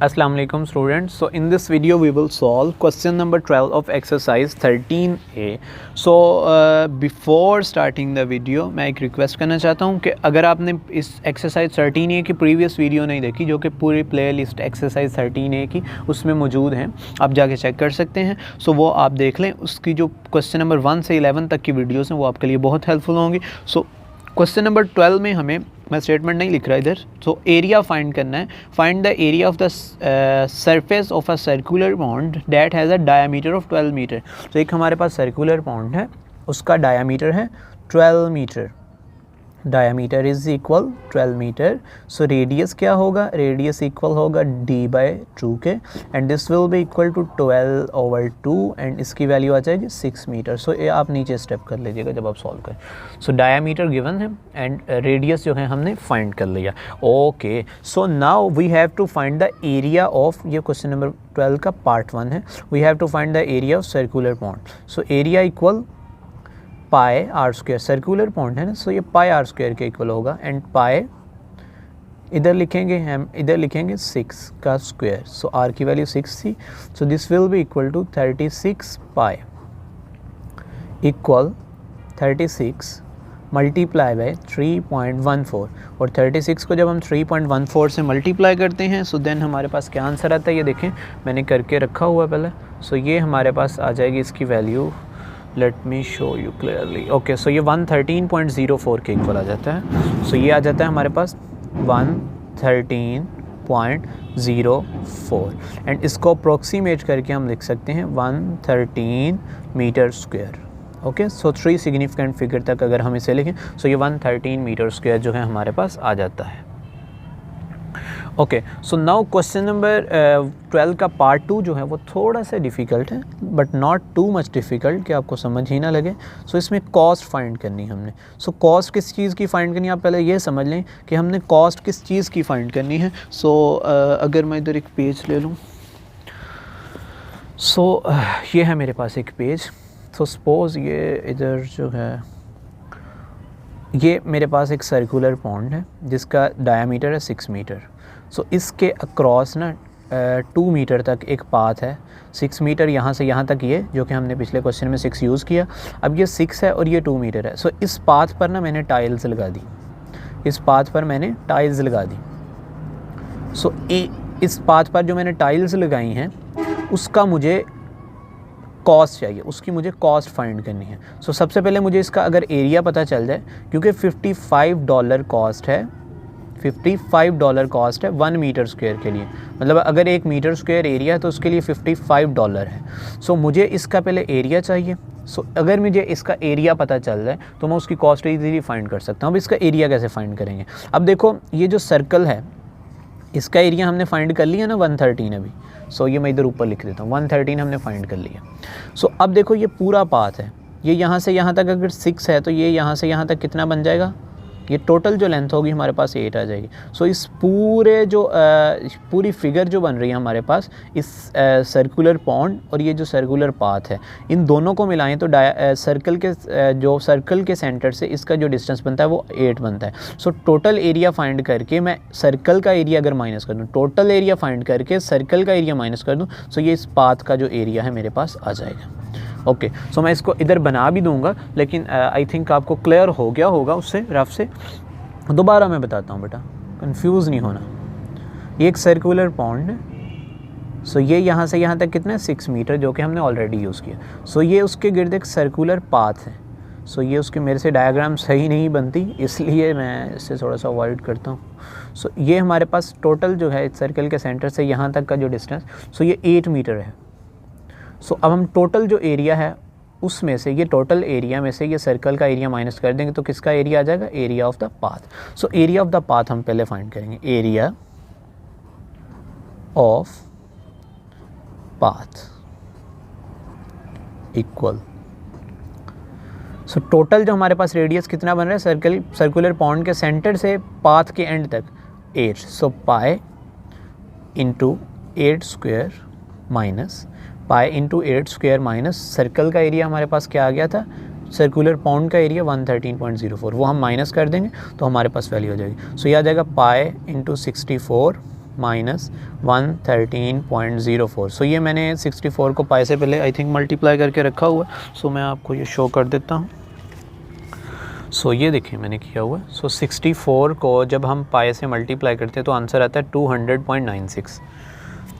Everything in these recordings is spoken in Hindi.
Assalamu alaikum students. So in this video we will solve question number 12 of exercise 13A. So before starting the video मैं एक रिक्वेस्ट करना चाहता हूँ कि अगर आपने इस एक्सरसाइज 13A की प्रीवियस वीडियो नहीं देखी, जो कि पूरी प्ले लिस्ट एक्सरसाइज 13A की उसमें मौजूद हैं, आप जाके चेक कर सकते हैं। सो वो आप देख लें। उसकी जो क्वेश्चन नंबर 1 से 11 तक की वीडियोज़ हैं वो आपके लिए बहुत हेल्पफुल होंगी। सो क्वेश्चन नंबर 12 में हमें, मैं स्टेटमेंट नहीं लिख रहा इधर, सो एरिया फाइंड करना है। Find the area of the surface of a circular pond that has a diameter of 12 metre. तो एक हमारे पास सर्कुलर पॉन्ड है, उसका डायामीटर है 12 metre. Diameter is equal 12 metre. So radius क्या होगा? रेडियस इक्वल होगा d/2 के, and this will be equal to 12/2 and इसकी वैल्यू आ जाएगी 6 मीटर। सो ये आप नीचे स्टेप कर लीजिएगा जब आप सॉल्व करें। सो डायामीटर गिवन है एंड रेडियस जो है हमने फाइंड कर लिया। Okay, so now we have to find the area of, ये क्वेश्चन नंबर 12 का पार्ट 1 है। We have to find the area of circular pond. So area equal pi r square, circular point है ना, सो ये पाई आर स्क्वायर के इक्वल होगा। एंड पाई इधर लिखेंगे, हम इधर लिखेंगे 6 का स्क्वायर। सो आर की वैल्यू 6 थी, so this will be equal to 36 pi equal 36 multiply by 3.14। और 36 को जब हम 3.14 से मल्टीप्लाई करते हैं सो देन हमारे पास क्या आंसर आता है, ये देखें मैंने करके रखा हुआ है पहले। सो ये हमारे पास आ जाएगी इसकी value, let me show you clearly. Okay, so ये 113.04 के इक्वल आ जाता है। सो ये आ जाता है हमारे पास 113.04 एंड इसको अप्रोक्सीमेट करके हम लिख सकते हैं 113 मीटर स्क्वायर। ओके, सो 3 सिग्निफिकेंट फिगर तक अगर हम इसे लिखें सो ये 113 मीटर स्क्वायर जो है हमारे पास आ जाता है। Okay, so now question number 12 का पार्ट 2 जो है वो थोड़ा सा डिफ़िकल्ट है, but not too much difficult कि आपको समझ ही ना लगे। सो इसमें कॉस्ट फाइंड करनी है हमने। सो कॉस्ट किस चीज़ की फ़ाइंड करनी है, आप पहले ये समझ लें कि हमने कॉस्ट किस चीज़ की फ़ाइंड करनी है। सो अगर मैं इधर एक पेज ले लूँ, सो ये है मेरे पास एक पेज। सो सपोज़ ये इधर जो है, ये मेरे पास एक सर्कुलर पॉन्ड है जिसका डायामीटर है 6 मीटर। सो इसके अक्रॉस ना 2 मीटर तक एक पाथ है। 6 मीटर यहाँ से यहाँ तक, ये जो कि हमने पिछले क्वेश्चन में 6 यूज़ किया। अब ये 6 है और ये 2 मीटर है। सो इस पाथ पर ना मैंने टाइल्स लगा दी, इस पाथ पर मैंने टाइल्स लगा दी। सो इस पाथ पर जो मैंने टाइल्स लगाई हैं उसका मुझे कॉस्ट चाहिए, उसकी मुझे कॉस्ट फाइंड करनी है। सो सबसे पहले मुझे इसका अगर एरिया पता चल जाए, क्योंकि $55 कॉस्ट है, $55 कॉस्ट है 1 मीटर स्क्वायर के लिए। मतलब अगर 1 मीटर स्क्वायर एरिया है तो उसके लिए $55 है। सो मुझे इसका पहले एरिया चाहिए। सो अगर मुझे इसका एरिया पता चल जाए तो मैं उसकी कॉस्ट ईजीली फाइंड कर सकता हूँ। अब इसका एरिया कैसे फाइंड करेंगे? अब देखो ये जो सर्कल है इसका एरिया हमने फाइंड कर लिया ना 113 अभी। सो ये मैं इधर ऊपर लिख देता हूँ, 113 हमने फाइंड कर लिया। सो अब देखो ये पूरा पाथ है, ये यहाँ से यहाँ तक अगर 6 है तो ये यहाँ से यहाँ तक कितना बन जाएगा? ये टोटल जो लेंथ होगी हमारे पास 8 आ जाएगी। सो इस पूरे जो पूरी फिगर जो बन रही है हमारे पास, इस सर्कुलर पॉन्ड और ये जो सर्कुलर पाथ है, इन दोनों को मिलाएं तो सर्कल के सेंटर से इसका जो डिस्टेंस बनता है वो 8 बनता है। सो टोटल एरिया फाइंड करके मैं सर्कल का एरिया अगर माइनस कर दूँ, टोटल एरिया फाइंड करके सर्कल का एरिया माइनस कर दूँ, सो ये इस पाथ का जो एरिया है मेरे पास आ जाएगा। ओके, सो मैं इसको इधर बना भी दूंगा, लेकिन आई थिंक आपको क्लियर हो गया होगा उससे, रफ से। दोबारा मैं बताता हूँ बेटा, कंफ्यूज नहीं होना। ये एक सर्कुलर पॉन्ड है। सो ये यहाँ से यहाँ तक कितना है? 6 मीटर, जो कि हमने ऑलरेडी यूज़ किया। सो ये उसके गिर्द एक सर्कुलर पाथ है। सो ये उसके, मेरे से डायग्राम सही नहीं बनती इसलिए मैं इससे थोड़ा सा अवॉइड करता हूँ। सो ये हमारे पास टोटल जो है सर्कल के सेंटर से यहाँ तक का जो डिस्टेंस, सो ये 8 मीटर है। सो अब हम टोटल जो एरिया है उसमें से, ये टोटल एरिया में से ये सर्कल का एरिया माइनस कर देंगे तो किसका एरिया आ जाएगा? Area of the path. So area of the path हम पहले फाइंड करेंगे, area of path equal, so total जो हमारे पास रेडियस कितना बन रहा है सर्कुलर पॉन्ड के सेंटर से पाथ के एंड तक 8। So pi into 8 square minus pi into 8 square minus circle का एरिया हमारे पास क्या आ गया था? सर्कुलर पॉन्ड का एरिया 113.04, वो हम माइनस कर देंगे तो हमारे पास वैल्यू हो जाएगी। सो ये आ जाएगा पाई इंटू 64 माइनस 113.04। सो ये मैंने 64 को पाई से पहले आई थिंक मल्टीप्लाई करके रखा हुआ है। सो मैं आपको ये शो कर देता हूँ। सो ये देखिए मैंने किया हुआ है। सो 64 को जब हम पाई से मल्टीप्लाई करते हैं तो आंसर आता है 200.96।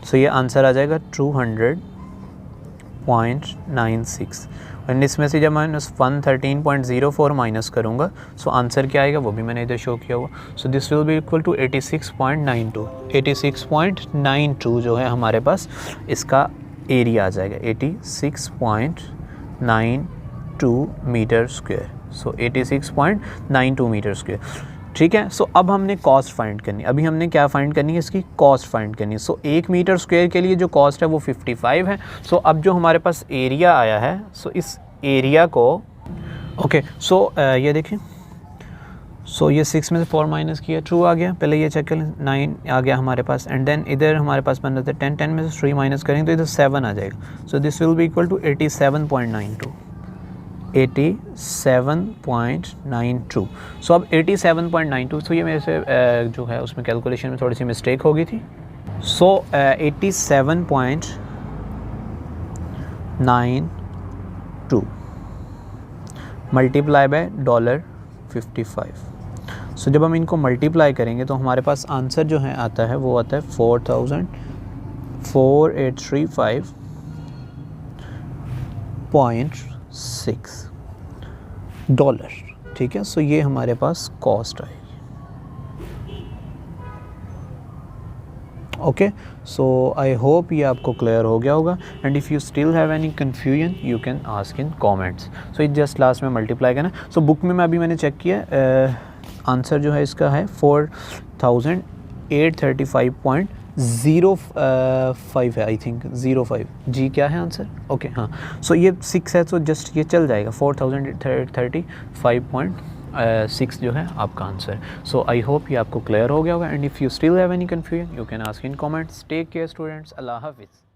सो ये आंसर आ जाएगा 200.96। एंड इसमें से जब मैं 113.04 माइनस करूँगा सो आंसर क्या आएगा वो भी मैंने इधर शो किया हुआ। So this will be equal to 86.92। 86.92 जो है हमारे पास इसका एरिया आ जाएगा, 86.92 मीटर स्क्वायर। सो 86.92 मीटर स्क्वायर, ठीक है। सो अब हमने कॉस्ट फाइंड करनी, अभी हमने क्या फाइंड करनी है, इसकी कॉस्ट फाइंड करनी है। सो 1 मीटर स्क्वायर के लिए जो कॉस्ट है वो 55 है। सो अब जो हमारे पास एरिया आया है, सो इस एरिया को ओके ये देखिए, सो ये 6 में से 4 माइनस किया, ट्रू आ गया। पहले ये चेक कर लें, 9 आ गया हमारे पास। एंड देन इधर हमारे पास बन रहा था 10, 10 में से 3 माइनस करेंगे तो इधर 7 आ जाएगा। So this will be equal to 87.92। 87.92। So अब 87.92, सो ये मेरे से जो है उसमें कैलकुलेशन में थोड़ी सी मिस्टेक हो गई थी। सो 87.92 मल्टीप्लाई बाय $55। सो जब हम इनको मल्टीप्लाई करेंगे तो हमारे पास आंसर जो है आता है वो आता है 4835.6 डॉलर, ठीक है। सो ये हमारे पास कॉस्ट आएगी। ओके, सो आई होप ये आपको क्लियर हो गया होगा। And if you still have any confusion you can ask in comments. So ये जस्ट लास्ट में मल्टीप्लाई करना। सो बुक में अभी मैंने चेक किया, आंसर जो है इसका है 4835.05 है, आई थिंक 05 जी क्या है आंसर। ओके हाँ, सो ये 6 है, तो जस्ट ये चल जाएगा, 4835.6 जो है आपका आंसर। सो आई होप ये आपको क्लियर हो गया होगा। And if you still have any confusion you can ask in comments. Take care students, अल्लाह हाफिज़।